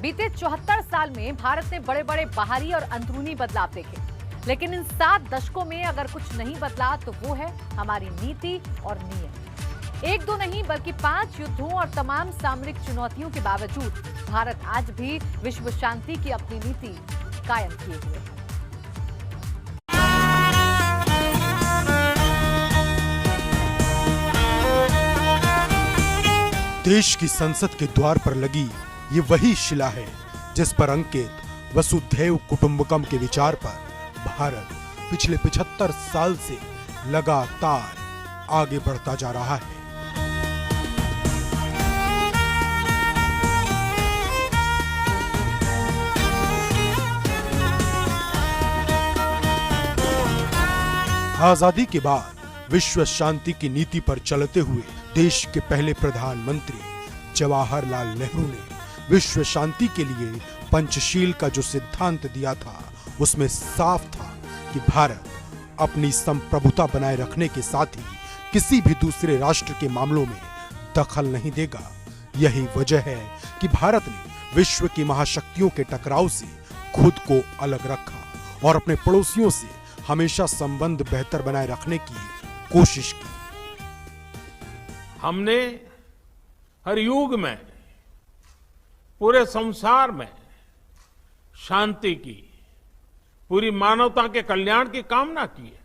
बीते 74 साल में भारत ने बड़े बड़े बाहरी और अंदरूनी बदलाव देखे, लेकिन इन 7 दशकों में अगर कुछ नहीं बदला तो वो है हमारी नीति और नियम। 1-2 नहीं बल्कि 5 युद्धों और तमाम सामरिक चुनौतियों के बावजूद भारत आज भी विश्व शांति की अपनी नीति कायम किए हुए है। देश की संसद के द्वार पर लगी ये वही शिला है जिस पर अंकित वसुधैव कुटुंबकम के विचार पर भारत पिछले 75 साल से लगातार आगे बढ़ता जा रहा है। आजादी के बाद विश्व शांति की नीति पर चलते हुए देश के पहले प्रधानमंत्री जवाहरलाल नेहरू ने विश्व शांति के लिए पंचशील का जो सिद्धांत दिया था उसमें साफ था कि भारत अपनी संप्रभुता बनाए रखने के साथ ही किसी भी दूसरे राष्ट्र के मामलों में दखल नहीं देगा। यही वजह है कि भारत ने विश्व की महाशक्तियों के टकराव से खुद को अलग रखा और अपने पड़ोसियों से हमेशा संबंध बेहतर बनाए रखने की कोशिश की। हमने हर युग में पूरे संसार में शांति की, पूरी मानवता के कल्याण की कामना की है।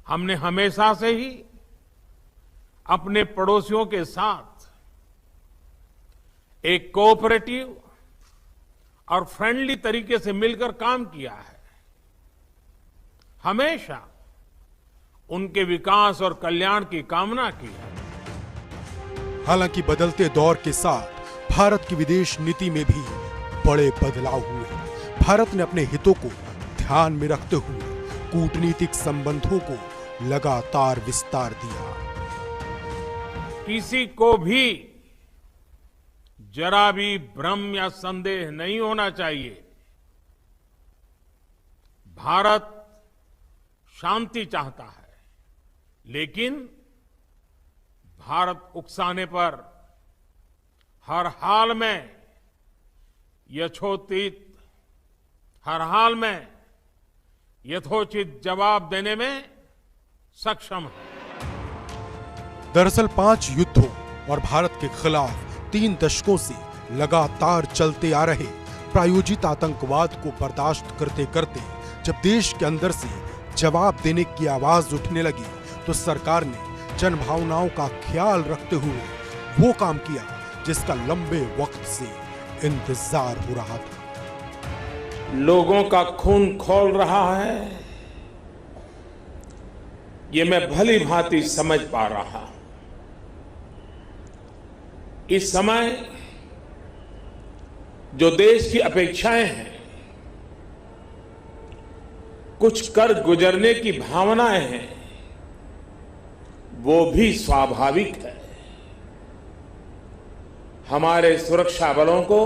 हमने हमेशा से ही अपने पड़ोसियों के साथ एक कोऑपरेटिव और फ्रेंडली तरीके से मिलकर काम किया है। हमेशा उनके विकास और कल्याण की कामना की है। हालांकि बदलते दौर के साथ भारत की विदेश नीति में भी बड़े बदलाव हुए। भारत ने अपने हितों को ध्यान में रखते हुए कूटनीतिक संबंधों को लगातार विस्तार दिया। किसी को भी जरा भी भ्रम या संदेह नहीं होना चाहिए। भारत शांति चाहता है, लेकिन भारत उकसाने पर हर हाल में यथोचित जवाब देने में सक्षम है। दरअसल 5 युद्धों और भारत के खिलाफ 3 दशकों से लगातार चलते आ रहे प्रायोजित आतंकवाद को बर्दाश्त करते करते जब देश के अंदर से जवाब देने की आवाज उठने लगी तो सरकार ने जन भावनाओं का ख्याल रखते हुए वो काम किया जिसका लंबे वक्त से इंतजार हो रहा था। लोगों का खून खौल रहा है, ये मैं भली भांति समझ पा रहा हूं। इस समय जो देश की अपेक्षाएं हैं, कुछ कर गुजरने की भावनाएं हैं, वो भी स्वाभाविक है। हमारे सुरक्षा बलों को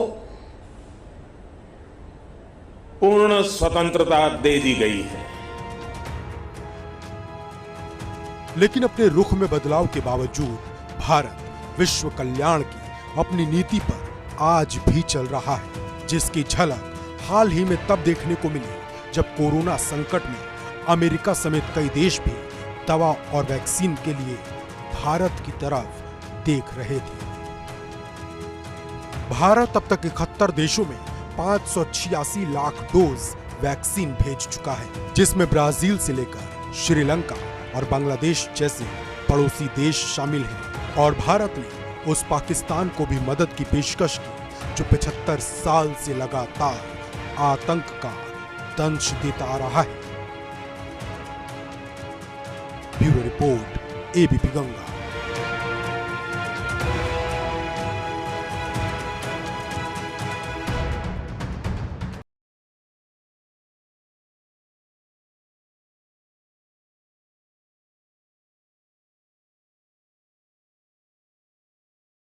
पूर्ण स्वतंत्रता दे दी गई है। लेकिन अपने रुख में बदलाव के बावजूद भारत विश्व कल्याण की अपनी नीति पर आज भी चल रहा है, जिसकी झलक हाल ही में तब देखने को मिली जब कोरोना संकट में अमेरिका समेत कई देश भी दवा और वैक्सीन के लिए भारत की तरफ देख रहे थे। भारत अब तक 71 देशों में 586 लाख डोज वैक्सीन भेज चुका है, जिसमें ब्राजील से लेकर श्रीलंका और बांग्लादेश जैसे पड़ोसी देश शामिल हैं। और भारत ने उस पाकिस्तान को भी मदद की पेशकश की जो 75 साल से लगातार आतंक का दंश देता आ रहा है। Bureau report, ABP Ganga.